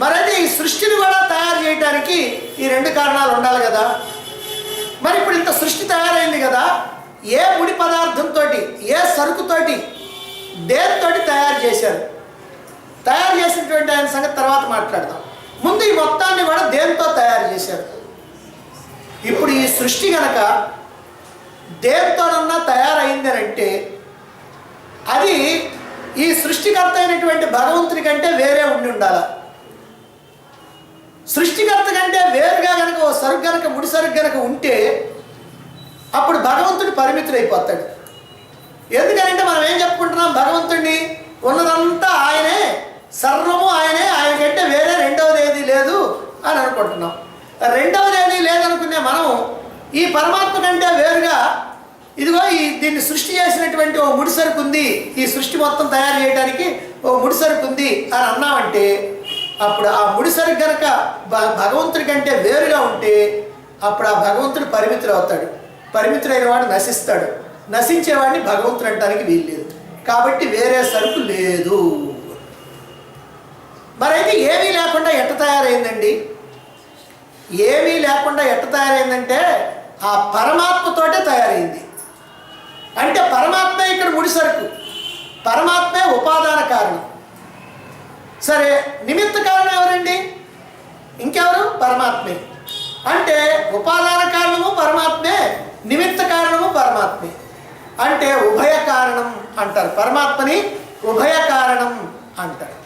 మరైతే ఈ సృష్టిని కూడా తయారు చేయడానికి ఈ రెండు కారణాలు ఉండాలి కదా. మరి ఇప్పుడు ఇంత సృష్టి తయారైంది కదా, ఏ ముడి పదార్థంతో, ఏ సరుకుతోటి, దేనితోటి తయారు చేశారు? తయారు చేసినటువంటి ఆయన సంగతి తర్వాత మాట్లాడదాం. ముందు ఈ మొత్తాన్ని కూడా దేనితో తయారు చేశారు? ఇప్పుడు ఈ సృష్టి కనుక దేనితోనన్నా తయారైంది అంటే అది ఈ సృష్టికర్త అయినటువంటి భగవంతుడి కంటే వేరే ఉండి ఉండాలి. సృష్టికర్త కంటే వేరుగా కనుక ఓ సరుకు కనుక, ముడి సరుకు కనుక ఉంటే అప్పుడు భగవంతుడు పరిమితుడైపోతాడు. ఎందుకంటే మనం ఏం చెప్పుకుంటున్నాం? భగవంతుడిని ఉన్నదంతా ఆయనే, సర్వము ఆయనే, ఆయన కంటే వేరే రెండవది ఏది లేదు అని అనుకుంటున్నాం. రెండవది ఏది లేదనుకునే మనం ఈ పరమాత్మ కంటే వేరుగా ఇదిగో దీన్ని సృష్టి చేసినటువంటి ఓ ముడిసరుకు ఉంది, ఈ సృష్టి మొత్తం తయారు చేయడానికి ఓ ముడిసరుకు ఉంది అని అన్నామంటే అప్పుడు ఆ ముడిసరుకు కనుక భగవంతుడి కంటే వేరుగా ఉంటే అప్పుడు ఆ భగవంతుడు పరిమితుడు అవుతాడు. పరిమితుడైన వాడు నశిస్తాడు. నశించేవాడిని భగవంతుడు అంటానికి వీల్లేదు. కాబట్టి వేరే సరుకు లేదు. మరైతే ఏమీ లేకుండా ఎట్ట తయారైందండి? ఏమీ లేకుండా ఎట్ట తయారైందంటే ఆ పరమాత్మతోటే తయారైంది. అంటే పరమాత్మే ఇక్కడ ముడిసరుకు, పరమాత్మే ఉపాదాన కారణం. సరే, నిమిత్త కారణం ఎవరండి? ఇంకెవరు? పరమాత్మే. అంటే ఉపాదాన కారణము పరమాత్మే, నిమిత్త కారణము పరమాత్మే. అంటే ఉభయ కారణం అంటారు. పరమాత్మని ఉభయ కారణం అంటారు.